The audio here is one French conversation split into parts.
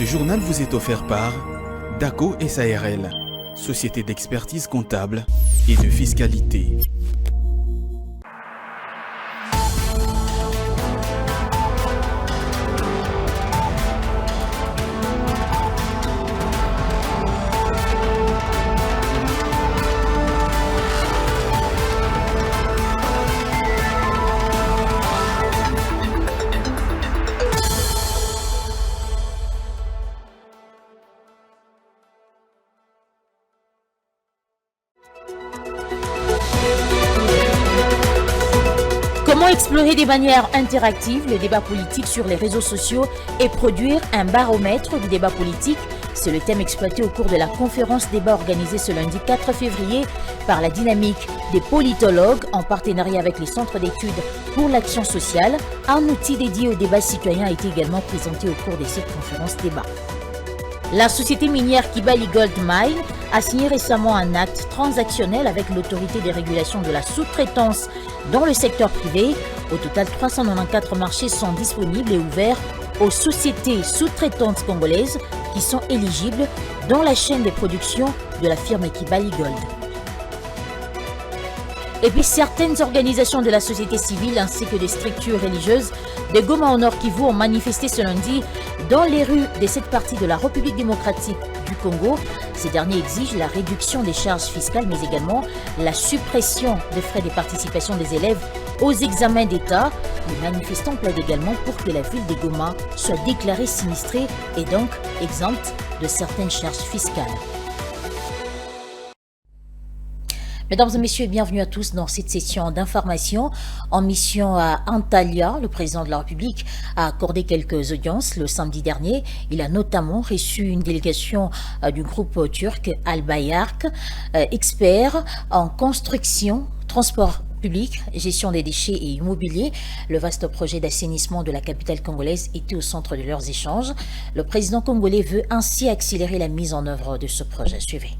Ce journal vous est offert par DACO SARL, société d'expertise comptable et de fiscalité. Comment explorer de manière interactive le débat politique sur les réseaux sociaux et produire un baromètre du débat politique? C'est le thème exploité au cours de la conférence débat organisée ce lundi 4 février par la Dynamique des politologues en partenariat avec les centres d'études pour l'action sociale. Un outil dédié au débat citoyen a été également présenté au cours de cette conférence débat. La société minière Kibali Gold Mine a signé récemment un acte transactionnel avec l'autorité de régulation de la sous-traitance dans le secteur privé. Au total, 394 marchés sont disponibles et ouverts aux sociétés sous-traitantes congolaises qui sont éligibles dans la chaîne de production de la firme Kibali Gold. Et puis certaines organisations de la société civile ainsi que des structures religieuses de Goma au Nord Kivu ont manifesté ce lundi dans les rues de cette partie de la République démocratique du Congo. Ces derniers exigent la réduction des charges fiscales mais également la suppression des frais de participation des élèves aux examens d'État. Les manifestants plaident également pour que la ville de Goma soit déclarée sinistrée et donc exempte de certaines charges fiscales. Mesdames et messieurs, bienvenue à tous dans cette session d'information. En mission à Antalya, le président de la République a accordé quelques audiences le samedi dernier. Il a notamment reçu une délégation du groupe turc Al-Bayrak, expert en construction, transport public, gestion des déchets et immobilier. Le vaste projet d'assainissement de la capitale congolaise était au centre de leurs échanges. Le président congolais veut ainsi accélérer la mise en œuvre de ce projet. Suivez.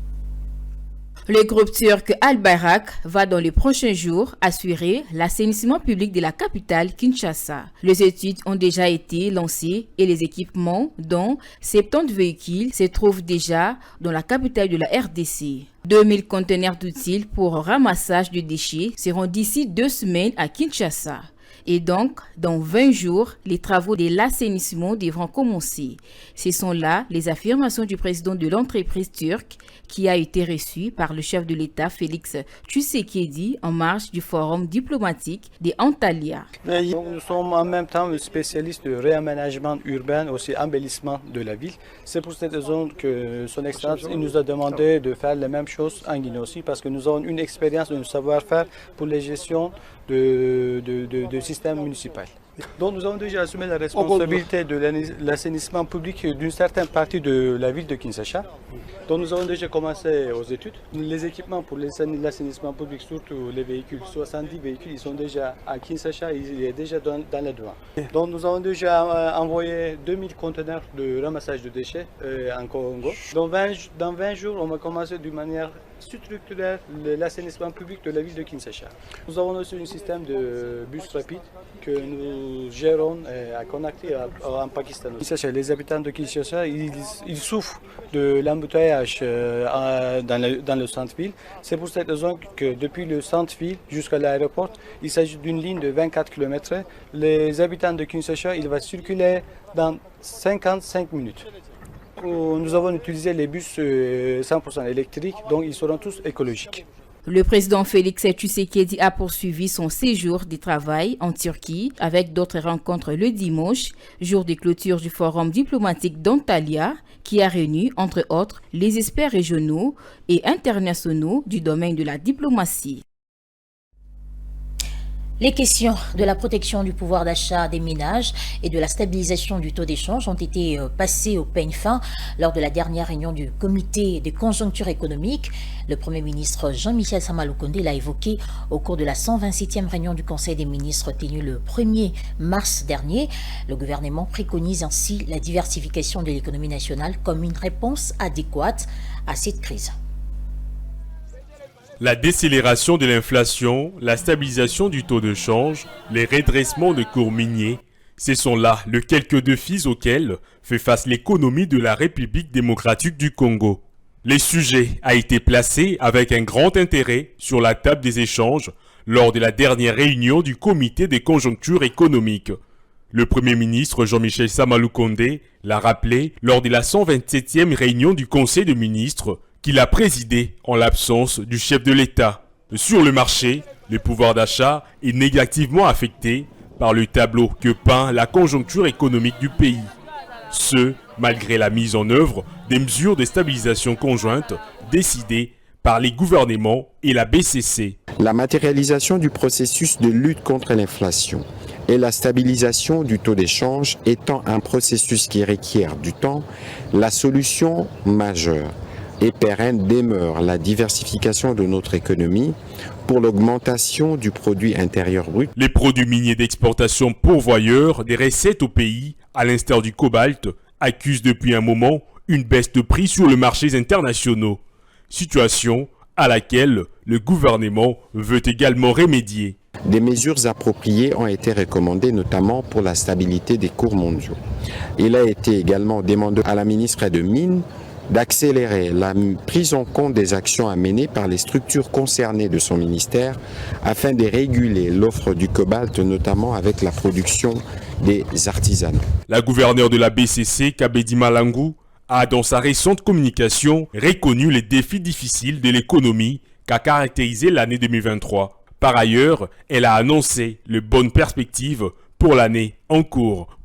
Le groupe turc Al-Bayrak va dans les prochains jours assurer l'assainissement public de la capitale Kinshasa. Les études ont déjà été lancées et les équipements, dont 70 véhicules, se trouvent déjà dans la capitale de la RDC. 2000 conteneurs d'outils pour ramassage de déchets seront d'ici 2 semaines à Kinshasa. Et donc, dans 20 jours, les travaux de l'assainissement devront commencer. Ce sont là les affirmations du président de l'entreprise turque qui a été reçu par le chef de l'État Félix Tshisekedi en marge du forum diplomatique de Antalya. Nous sommes en même temps spécialistes de réaménagement urbain, aussi embellissement de la ville. C'est pour cette raison que son Excellence nous a demandé de faire la même chose en Guinée aussi, parce que nous avons une expérience, un savoir-faire pour la gestion de système municipal. Donc nous avons déjà assumé la responsabilité de l'assainissement public d'une certaine partie de la ville de Kinshasa. Donc nous avons déjà commencé aux études. Les équipements pour l'assainissement public, surtout les véhicules, 70 véhicules, ils sont déjà à Kinshasa, ils sont déjà dans la douane. Donc nous avons déjà envoyé 2000 conteneurs de ramassage de déchets en Congo. Dans 20 jours, on va commencer d'une manière structurelle l'assainissement public de la ville de Kinshasa. Nous avons aussi un système de bus rapide que nous gérons à Conakry en Pakistan. Les habitants de Kinshasa, ils souffrent de l'embouteillage dans le centre-ville. C'est pour cette raison que depuis le centre-ville jusqu'à l'aéroport, il s'agit d'une ligne de 24 km. Les habitants de Kinshasa, ils vont circuler dans 55 minutes. Nous avons utilisé les bus 100% électriques, donc ils seront tous écologiques. Le président Félix Tshisekedi a poursuivi son séjour de travail en Turquie avec d'autres rencontres le dimanche, jour de clôture du forum diplomatique d'Antalya, qui a réuni, entre autres, les experts régionaux et internationaux du domaine de la diplomatie. Les questions de la protection du pouvoir d'achat des ménages et de la stabilisation du taux d'échange ont été passées au peigne fin lors de la dernière réunion du comité de conjoncture économique. Le Premier ministre Jean-Michel Sama Lukonde l'a évoqué au cours de la 127e réunion du Conseil des ministres tenue le 1er mars dernier. Le gouvernement préconise ainsi la diversification de l'économie nationale comme une réponse adéquate à cette crise. La décélération de l'inflation, la stabilisation du taux de change, les redressements de cours miniers, Ce sont là les quelques défis auxquels fait face l'économie de la République démocratique du Congo. Les sujets a été placé avec un grand intérêt sur la table des échanges lors de la dernière réunion du comité des conjonctures économiques. Le Premier ministre Jean-Michel Samaloukonde l'a rappelé lors de la 127e réunion du Conseil des ministres qu'il a présidé en l'absence du chef de l'État. Sur le marché, le pouvoir d'achat est négativement affecté par le tableau que peint la conjoncture économique du pays. Ce, malgré la mise en œuvre des mesures de stabilisation conjointes décidées par les gouvernements et la BCC. La matérialisation du processus de lutte contre l'inflation et la stabilisation du taux d'échange étant un processus qui requiert du temps, la solution majeure et pérenne demeure la diversification de notre économie pour l'augmentation du produit intérieur brut. Les produits miniers d'exportation pourvoyeurs des recettes au pays, à l'instar du cobalt, accusent depuis un moment une baisse de prix sur les marchés internationaux. Situation à laquelle le gouvernement veut également remédier. Des mesures appropriées ont été recommandées notamment pour la stabilité des cours mondiaux. Il a été également demandé à la ministre des Mines d'accélérer la prise en compte des actions à mener par les structures concernées de son ministère afin de réguler l'offre du cobalt, notamment avec la production des artisanats. La gouverneure de la BCC, Kabedi Malangou, a dans sa récente communication reconnu les défis difficiles de l'économie qu'a caractérisé l'année 2023. Par ailleurs, elle a annoncé les bonnes perspectives pour l'année en cours.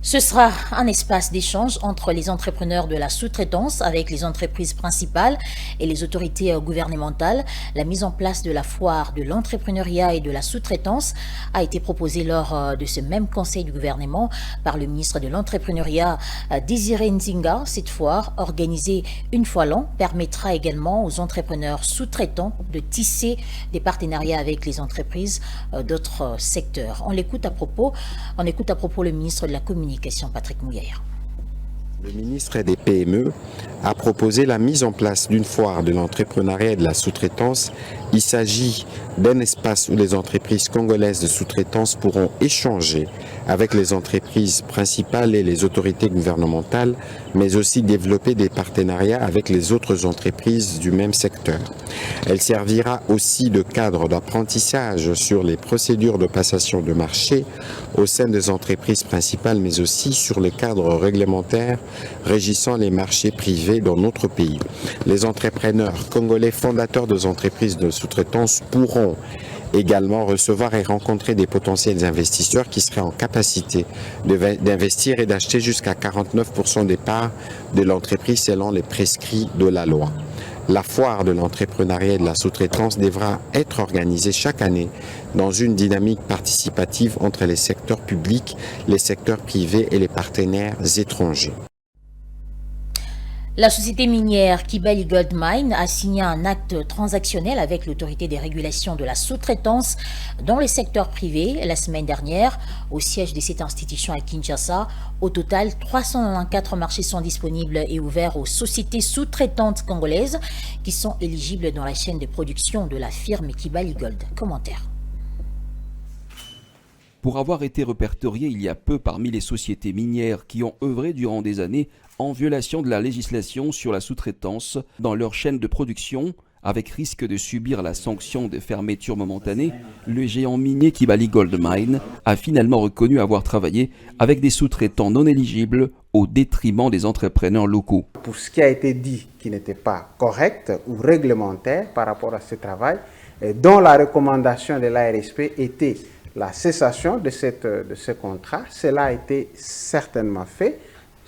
Ce sera un espace d'échange entre les entrepreneurs de la sous-traitance avec les entreprises principales et les autorités gouvernementales. La mise en place de la foire de l'entrepreneuriat et de la sous-traitance a été proposée lors de ce même conseil du gouvernement par le ministre de l'entrepreneuriat Désiré Nzinga. Cette foire, organisée une fois l'an, permettra également aux entrepreneurs sous-traitants de tisser des partenariats avec les entreprises d'autres secteurs. On écoute à propos le ministre de la Communication, Patrick Mouillère. Le ministre des PME a proposé la mise en place d'une foire de l'entrepreneuriat et de la sous-traitance. Il s'agit d'un espace où les entreprises congolaises de sous-traitance pourront échanger avec les entreprises principales et les autorités gouvernementales, mais aussi développer des partenariats avec les autres entreprises du même secteur. Elle servira aussi de cadre d'apprentissage sur les procédures de passation de marché au sein des entreprises principales, mais aussi sur le cadre réglementaire régissant les marchés privés dans notre pays. Les entrepreneurs congolais fondateurs des entreprises de sous-traitance pourront également recevoir et rencontrer des potentiels investisseurs qui seraient en capacité d'investir et d'acheter jusqu'à 49% des parts de l'entreprise selon les prescrits de la loi. La foire de l'entrepreneuriat et de la sous-traitance devra être organisée chaque année dans une dynamique participative entre les secteurs publics, les secteurs privés et les partenaires étrangers. La société minière Kibali Gold Mine a signé un acte transactionnel avec l'autorité des régulations de la sous-traitance dans le secteur privé la semaine dernière au siège de cette institution à Kinshasa. Au total, 394 marchés sont disponibles et ouverts aux sociétés sous-traitantes congolaises qui sont éligibles dans la chaîne de production de la firme Kibali Gold. Commentaire. Pour avoir été répertorié il y a peu parmi les sociétés minières qui ont œuvré durant des années en violation de la législation sur la sous-traitance dans leur chaîne de production, avec risque de subir la sanction de fermeture momentanée, le géant minier Kibali Gold Mine a finalement reconnu avoir travaillé avec des sous-traitants non éligibles au détriment des entrepreneurs locaux. Pour ce qui a été dit qui n'était pas correct ou réglementaire par rapport à ce travail, dont la recommandation de l'ARSP était la cessation de ce contrat, cela a été certainement fait.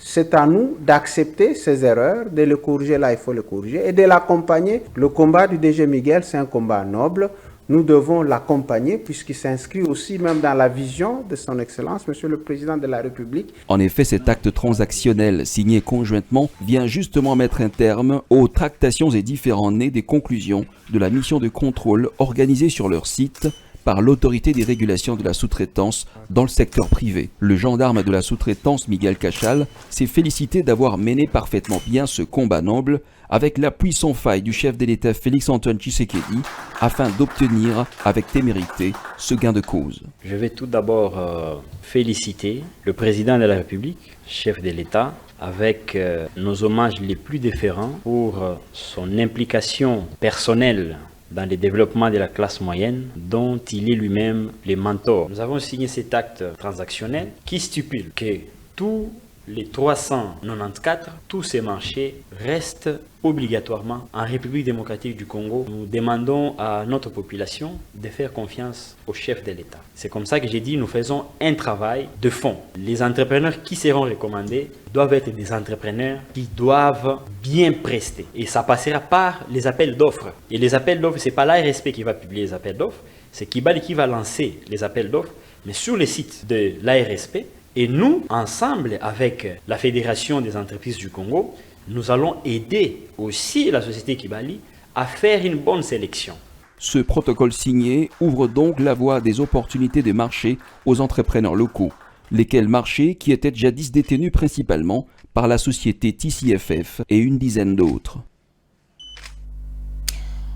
C'est à nous d'accepter ces erreurs, de le corriger là, il faut le corriger, et de l'accompagner. Le combat du DG Miguel, c'est un combat noble. Nous devons l'accompagner puisqu'il s'inscrit aussi même dans la vision de son Excellence, Monsieur le Président de la République. En effet, cet acte transactionnel signé conjointement vient justement mettre un terme aux tractations et différends nés des conclusions de la mission de contrôle organisée sur leur site par l'autorité des régulations de la sous-traitance dans le secteur privé. Le gendarme de la sous-traitance, Miguel Cachal, s'est félicité d'avoir mené parfaitement bien ce combat noble avec l'appui sans faille du chef de l'État Félix-Antoine Tshisekedi afin d'obtenir avec témérité ce gain de cause. Je vais tout d'abord féliciter le président de la République, chef de l'État, avec nos hommages les plus déférents pour son implication personnelle dans le développement de la classe moyenne dont il est lui-même le mentor. Nous avons signé cet acte transactionnel qui stipule que tous les 394, tous ces marchés restent obligatoirement en République démocratique du Congo. Nous demandons à notre population de faire confiance au chef de l'État. C'est comme ça que j'ai dit, nous faisons un travail de fond. Les entrepreneurs qui seront recommandés doivent être des entrepreneurs qui doivent bien prester. Et ça passera par les appels d'offres. Et les appels d'offres, ce n'est pas l'ARSP qui va publier les appels d'offres, c'est Kibali qui va lancer les appels d'offres, mais sur le site de l'ARSP. Et nous, ensemble avec la Fédération des entreprises du Congo, nous allons aider aussi la société Kibali à faire une bonne sélection. Ce protocole signé ouvre donc la voie à des opportunités de marché aux entrepreneurs locaux, lesquels marchés qui étaient jadis détenus principalement par la société TCFF et une dizaine d'autres.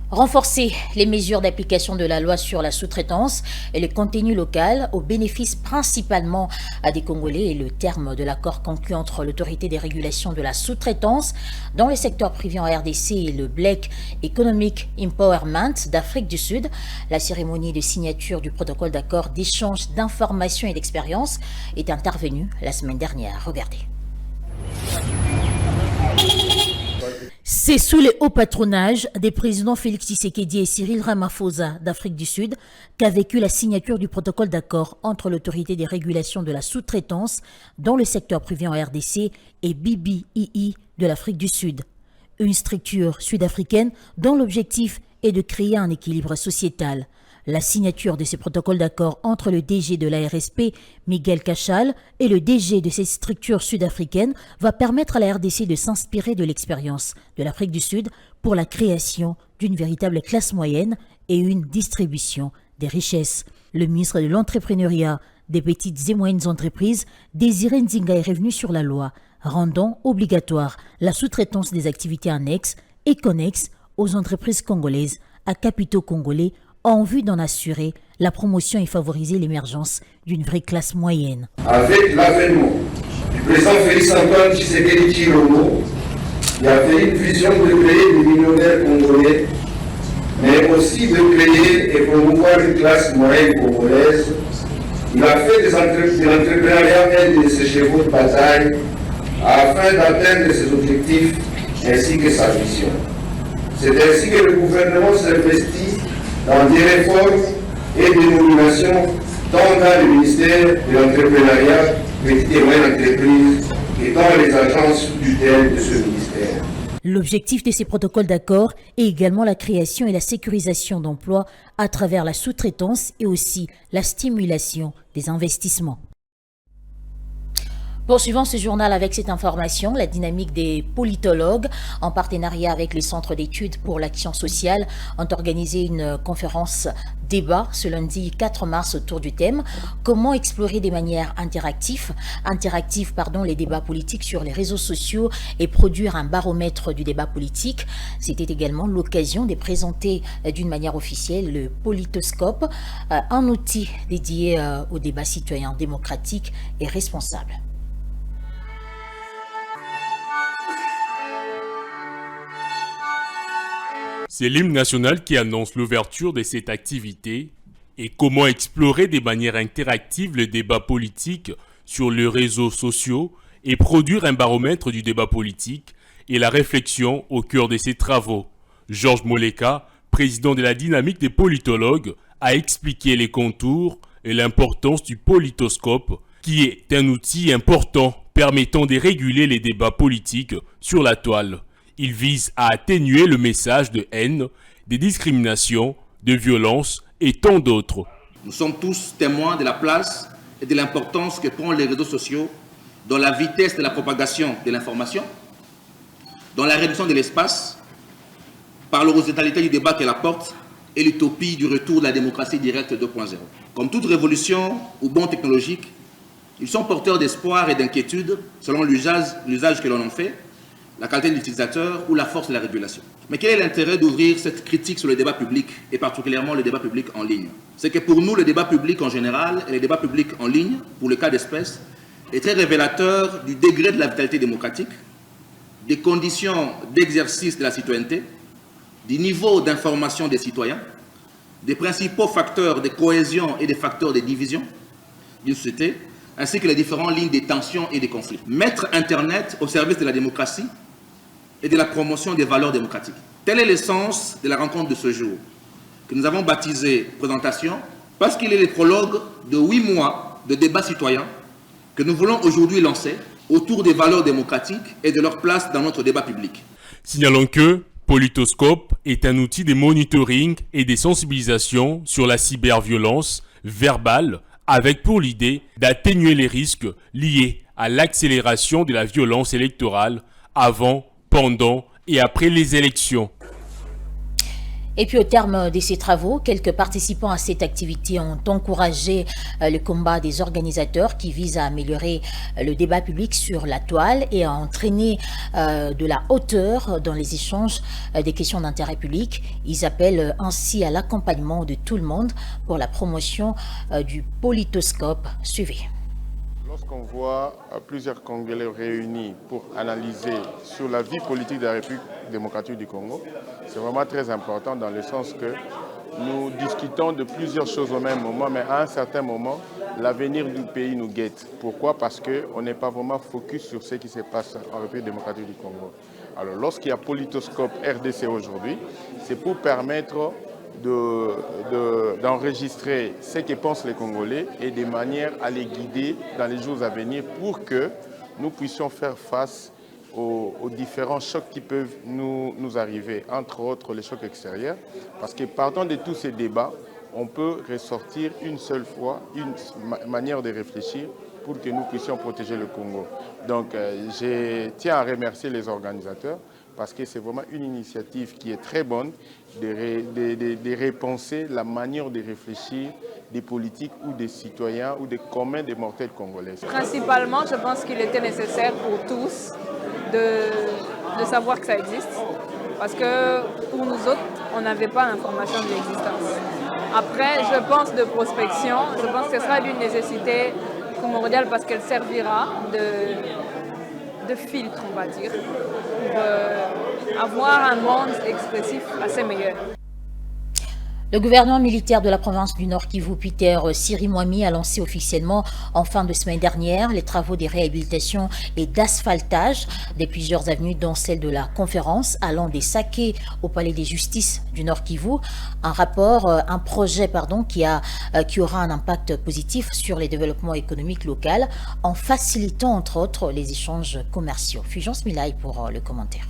Renforcer les mesures d'application de la loi sur la sous-traitance et le contenu local au bénéfice principalement à des Congolais est le terme de l'accord conclu entre l'autorité des régulations de la sous-traitance dans le secteur privé en RDC et le Black Economic Empowerment d'Afrique du Sud. La cérémonie de signature du protocole d'accord d'échange d'informations et d'expériences est intervenue la semaine dernière. Regardez. C'est sous le haut patronage des présidents Félix Tshisekedi et Cyril Ramaphosa d'Afrique du Sud qu'a vécu la signature du protocole d'accord entre l'autorité des régulations de la sous-traitance dans le secteur privé en RDC et BBII de l'Afrique du Sud. Une structure sud-africaine dont l'objectif est de créer un équilibre sociétal. La signature de ces protocoles d'accord entre le DG de l'ARSP, Miguel Cachal, et le DG de ces structures sud-africaines va permettre à la RDC de s'inspirer de l'expérience de l'Afrique du Sud pour la création d'une véritable classe moyenne et une distribution des richesses. Le ministre de l'Entrepreneuriat, des petites et moyennes entreprises, Désiré Nzinga, est revenu sur la loi rendant obligatoire la sous-traitance des activités annexes et connexes aux entreprises congolaises à capitaux congolais en vue d'en assurer la promotion et favoriser l'émergence d'une vraie classe moyenne. Avec l'avènement du président Félix-Antoine Tshisekedi Tshilombo, il a fait une vision de créer des millionnaires congolais, mais aussi de créer et promouvoir une classe moyenne congolaise. Il a fait de l'entrepreneuriat un de ses chevaux de bataille afin d'atteindre ses objectifs ainsi que sa vision. C'est ainsi que le gouvernement s'investit dans des réformes et des nominations tant dans le ministère de l'entrepreneuriat, petites et moyennes entreprises et dans les agences tutelles de ce ministère. L'objectif de ces protocoles d'accord est également la création et la sécurisation d'emplois à travers la sous-traitance et aussi la stimulation des investissements. Poursuivons ce journal avec cette information, la dynamique des politologues en partenariat avec les centres d'études pour l'action sociale ont organisé une conférence débat ce lundi 4 mars autour du thème « Comment explorer de manière interactive les débats politiques sur les réseaux sociaux et produire un baromètre du débat politique ». C'était également l'occasion de présenter d'une manière officielle le Politoscope, un outil dédié au débat citoyen démocratique et responsable. C'est l'hymne national qui annonce l'ouverture de cette activité et comment explorer de manière interactive le débat politique sur les réseaux sociaux et produire un baromètre du débat politique et la réflexion au cœur de ces travaux. Georges Moleka, président de la dynamique des politologues, a expliqué les contours et l'importance du politoscope, qui est un outil important permettant de réguler les débats politiques sur la toile. Il vise à atténuer le message de haine, des discriminations, de violence et tant d'autres. Nous sommes tous témoins de la place et de l'importance que prennent les réseaux sociaux dans la vitesse de la propagation de l'information, dans la réduction de l'espace, par l'horizontalité du débat qu'elle apporte et l'utopie du retour de la démocratie directe 2.0. Comme toute révolution ou bond technologique, ils sont porteurs d'espoir et d'inquiétude selon l'usage que l'on en fait, la qualité de l'utilisateur ou la force de la régulation. Mais quel est l'intérêt d'ouvrir cette critique sur le débat public et particulièrement le débat public en ligne? C'est que pour nous, le débat public en général et le débat public en ligne, pour le cas d'espèce, est très révélateur du degré de la vitalité démocratique, des conditions d'exercice de la citoyenneté, du niveau d'information des citoyens, des principaux facteurs de cohésion et des facteurs de division d'une société, ainsi que les différentes lignes des tensions et des conflits. Mettre Internet au service de la démocratie et de la promotion des valeurs démocratiques. Tel est l'essence de la rencontre de ce jour, que nous avons baptisé présentation, parce qu'il est le prologue de 8 mois de débats citoyens que nous voulons aujourd'hui lancer autour des valeurs démocratiques et de leur place dans notre débat public. Signalons que Politoscope est un outil de monitoring et de sensibilisation sur la cyberviolence verbale avec pour l'idée d'atténuer les risques liés à l'accélération de la violence électorale avant, pendant et après les élections. Et puis au terme de ces travaux, quelques participants à cette activité ont encouragé le combat des organisateurs qui vise à améliorer le débat public sur la toile et à entraîner de la hauteur dans les échanges des questions d'intérêt public. Ils appellent ainsi à l'accompagnement de tout le monde pour la promotion du Politoscope. Suivez. Lorsqu'on voit plusieurs Congolais réunis pour analyser sur la vie politique de la République démocratique du Congo, c'est vraiment très important dans le sens que nous discutons de plusieurs choses au même moment, mais à un certain moment, l'avenir du pays nous guette. Pourquoi? Parce qu'on n'est pas vraiment focus sur ce qui se passe en République démocratique du Congo. Alors lorsqu'il y a Politoscope RDC aujourd'hui, c'est pour permettre d'enregistrer ce que pensent les Congolais et de manière à les guider dans les jours à venir pour que nous puissions faire face aux différents chocs qui peuvent nous arriver, entre autres les chocs extérieurs, parce que partant de tous ces débats, on peut ressortir une seule fois une manière de réfléchir pour que nous puissions protéger le Congo. Donc je tiens à remercier les organisateurs parce que c'est vraiment une initiative qui est très bonne de repenser la manière de réfléchir des politiques ou des citoyens ou des communs des mortels congolais. Principalement, je pense qu'il était nécessaire pour tous de savoir que ça existe. Parce que pour nous autres, on n'avait pas l'information de l'existence. Après, je pense de prospection, je pense que ce sera d'une nécessité primordiale parce qu'elle servira de filtre, on va dire, pour avoir un monde expressif assez meilleur. Le gouvernement militaire de la province du Nord Kivu, Peter Sirimwami, a lancé officiellement en fin de semaine dernière les travaux de réhabilitation et d'asphaltage de plusieurs avenues, dont celle de la Conférence, allant des Saké au Palais des Justices du Nord Kivu. Un projet qui aura un impact positif sur les développements économiques locaux en facilitant entre autres les échanges commerciaux. Fulgence Milaï pour le commentaire.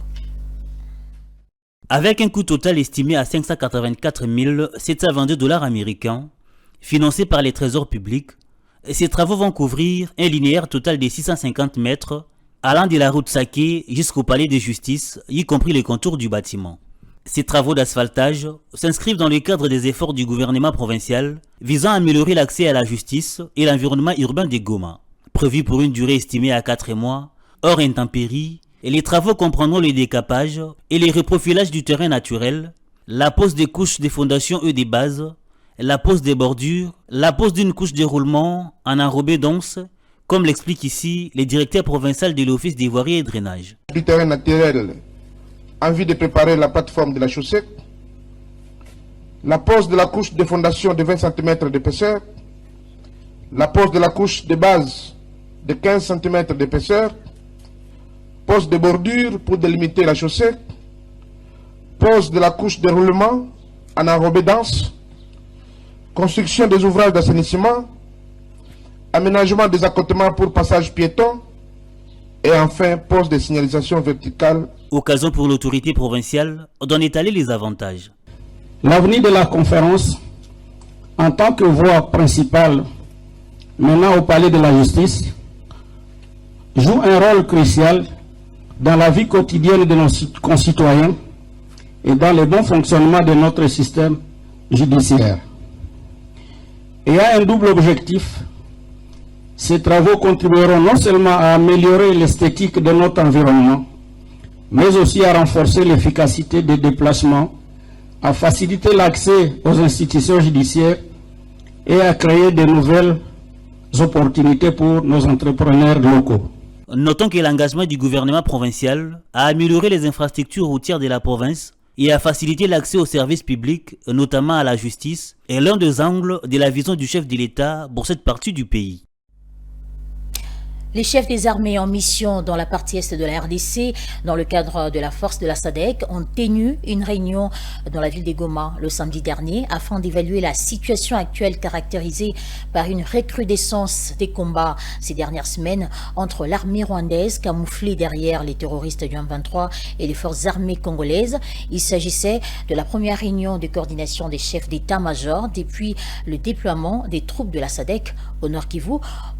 Avec un coût total estimé à 584 722 $ américains, financés par les trésors publics, ces travaux vont couvrir un linéaire total de 650 mètres allant de la route Saké jusqu'au palais de justice, y compris les contours du bâtiment. Ces travaux d'asphaltage s'inscrivent dans le cadre des efforts du gouvernement provincial visant à améliorer l'accès à la justice et l'environnement urbain de Goma, prévus pour une durée estimée à 4 mois, hors intempéries. Et les travaux comprendront le décapage et le reprofilage du terrain naturel, la pose des couches des fondations et des bases, la pose des bordures, la pose d'une couche de roulement en enrobé dense, comme l'explique ici le directeur provincial de l'Office des voiries et drainage. Du terrain naturel en vue de préparer la plateforme de la chaussée, la pose de la couche de fondation de 20 cm d'épaisseur, la pose de la couche de base de 15 cm d'épaisseur, pose de bordure pour délimiter la chaussée, pose de la couche de roulement en enrobé dense, construction des ouvrages d'assainissement, aménagement des accotements pour passage piéton et enfin pose de signalisation verticale. Occasion pour l'autorité provinciale d'en étaler les avantages. L'avenir de la conférence, en tant que voie principale, menant au palais de la justice, joue un rôle crucial dans la vie quotidienne de nos concitoyens et dans le bon fonctionnement de notre système judiciaire. Et a un double objectif. Ces travaux contribueront non seulement à améliorer l'esthétique de notre environnement, mais aussi à renforcer l'efficacité des déplacements, à faciliter l'accès aux institutions judiciaires et à créer de nouvelles opportunités pour nos entrepreneurs locaux. Notons que l'engagement du gouvernement provincial à améliorer les infrastructures routières de la province et à faciliter l'accès aux services publics, notamment à la justice, est l'un des angles de la vision du chef de l'État pour cette partie du pays. Les chefs des armées en mission dans la partie est de la RDC, dans le cadre de la force de la SADC, ont tenu une réunion dans la ville de Goma le samedi dernier afin d'évaluer la situation actuelle caractérisée par une recrudescence des combats ces dernières semaines entre l'armée rwandaise camouflée derrière les terroristes du M23 et les forces armées congolaises. Il s'agissait de la première réunion de coordination des chefs d'état-major depuis le déploiement des troupes de la SADC au Nord Kivu.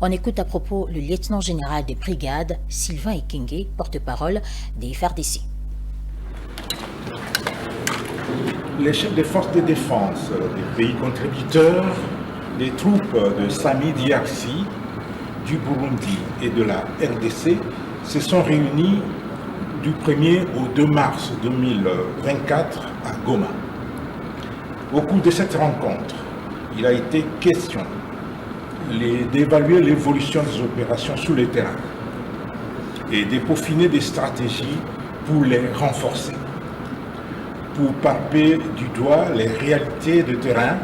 On écoute à propos le lieutenant général des brigades, Sylvain Ekenge, porte-parole des FARDC. Les chefs des forces de défense des pays contributeurs, les troupes de Sami Diarsi, du Burundi et de la RDC se sont réunis du 1er au 2 mars 2024 à Goma. Au cours de cette rencontre, il a été question d'évaluer l'évolution des opérations sur le terrain et de peaufiner des stratégies pour les renforcer, pour palper du doigt les réalités de terrain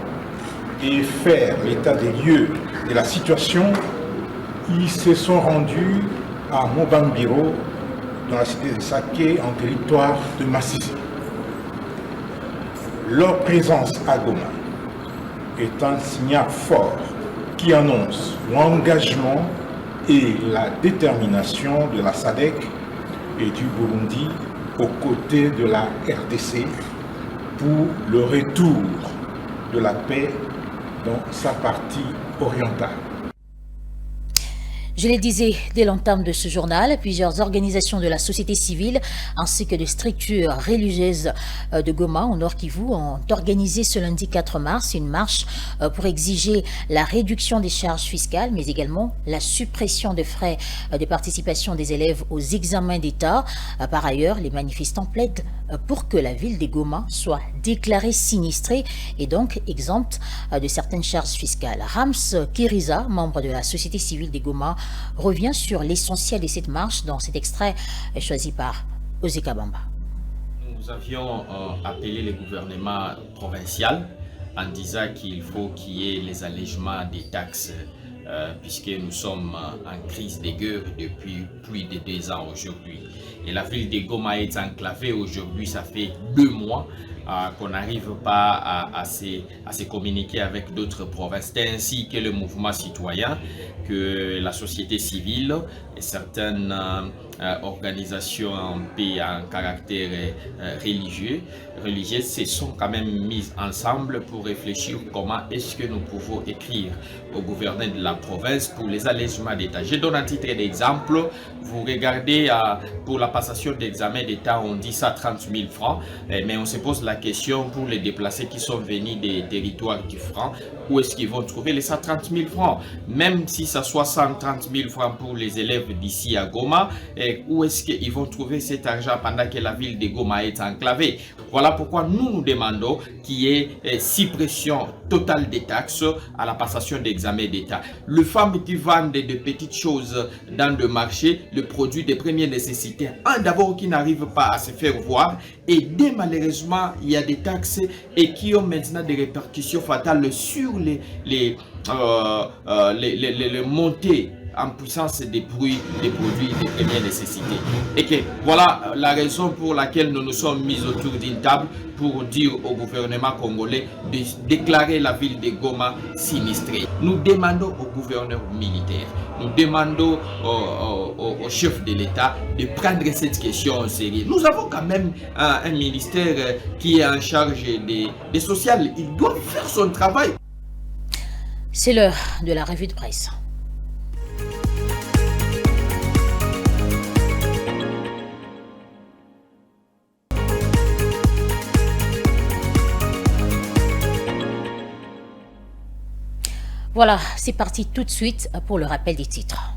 et faire l'état des lieux de la situation. Ils se sont rendus à Mobambiro, dans la cité de Saké, en territoire de Massissi. Leur présence à Goma est un signal fort qui annonce l'engagement et la détermination de la SADC et du Burundi aux côtés de la RDC pour le retour de la paix dans sa partie orientale. Je le disais dès l'entame de ce journal, plusieurs organisations de la société civile ainsi que des structures religieuses de Goma au Nord Kivu ont organisé ce lundi 4 mars une marche pour exiger la réduction des charges fiscales mais également la suppression des frais de participation des élèves aux examens d'État. Par ailleurs, les manifestants plaident pour que la ville de Goma soit déclarée sinistrée et donc exempte de certaines charges fiscales. Rams Kiriza, membre de la société civile de Goma, revient sur l'essentiel de cette marche dans cet extrait choisi par Ozeka Bamba. Nous avions appelé le gouvernement provincial en disant qu'il faut qu'il y ait les allègements des taxes puisque nous sommes en crise de guerre depuis plus de 2 ans aujourd'hui. Et la ville de Goma est enclavée aujourd'hui, ça fait 2 mois qu'on n'arrive pas à se communiquer avec d'autres provinces. C'est ainsi que le mouvement citoyen, que la société civile et certaines organisations en caractère religieuses se sont quand même mises ensemble pour réfléchir comment est-ce que nous pouvons écrire au gouverneur de la province pour les allègements d'État. Je donne un titre d'exemple. Vous regardez pour la passation d'examen d'État, on dit ça 30 000 francs, mais on se pose la question pour les déplacés qui sont venus des territoires du franc, où est-ce qu'ils vont trouver les 130 000 francs? Même si ça soit 130 000 francs pour les élèves d'ici à Goma, où est-ce qu'ils vont trouver cet argent pendant que la ville de Goma est enclavée? Voilà pourquoi nous demandons qu'il y ait suppression totale des taxes à la passation d'examen d'État. Les femmes qui vendent de petites choses dans le marché, le produit de première nécessité, d'abord qui n'arrivent pas à se faire voir, et dès malheureusement il y a des taxes et qui ont maintenant des répercussions fatales sur les montées en puissance des produits de première nécessité. Et que voilà la raison pour laquelle nous nous sommes mis autour d'une table pour dire au gouvernement congolais de déclarer la ville de Goma sinistrée. Nous demandons au gouverneur militaire, nous demandons au chef de l'État de prendre cette question au sérieux. Nous avons quand même un ministère qui est en charge des sociales. Il doit faire son travail. C'est l'heure de la revue de presse. Voilà, c'est parti tout de suite pour le rappel des titres.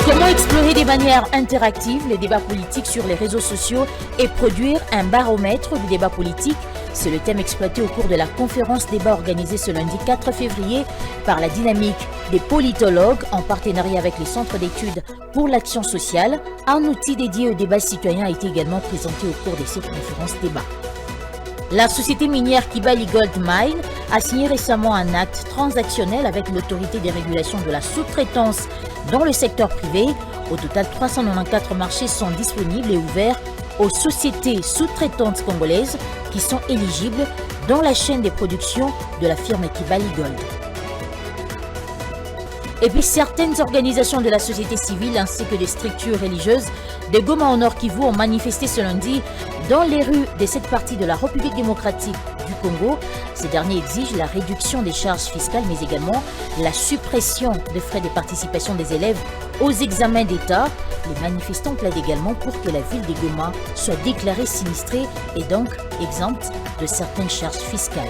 Comment explorer de manière interactive les débats politiques sur les réseaux sociaux et produire un baromètre du débat politique? C'est le thème exploité au cours de la conférence débat organisée ce lundi 4 février par la Dynamique des politologues en partenariat avec les centres d'études pour l'action sociale. Un outil dédié au débat citoyen a été également présenté au cours de cette conférence débat. La société minière Kibali Gold Mine a signé récemment un acte transactionnel avec l'autorité des régulations de la sous-traitance dans le secteur privé. Au total, 394 marchés sont disponibles et ouverts aux sociétés sous-traitantes congolaises qui sont éligibles dans la chaîne des productions de la firme Kibali Gold. Et puis certaines organisations de la société civile ainsi que des structures religieuses de Goma au Nord Kivu ont manifesté ce lundi dans les rues de cette partie de la République démocratique du Congo. Ces derniers exigent la réduction des charges fiscales mais également la suppression des frais de participation des élèves aux examens d'État. Les manifestants plaident également pour que la ville de Goma soit déclarée sinistrée et donc exempte de certaines charges fiscales.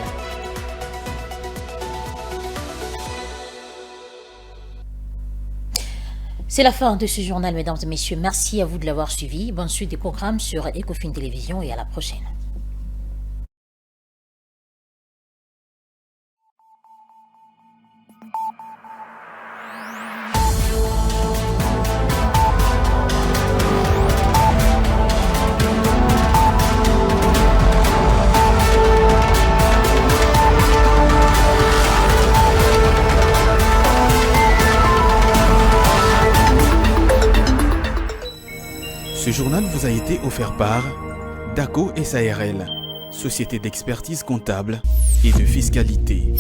C'est la fin de ce journal, mesdames et messieurs. Merci à vous de l'avoir suivi. Bonne suite des programmes sur Ecofin Télévision et à la prochaine. Ce journal vous a été offert par DACO SARL, société d'expertise comptable et de fiscalité.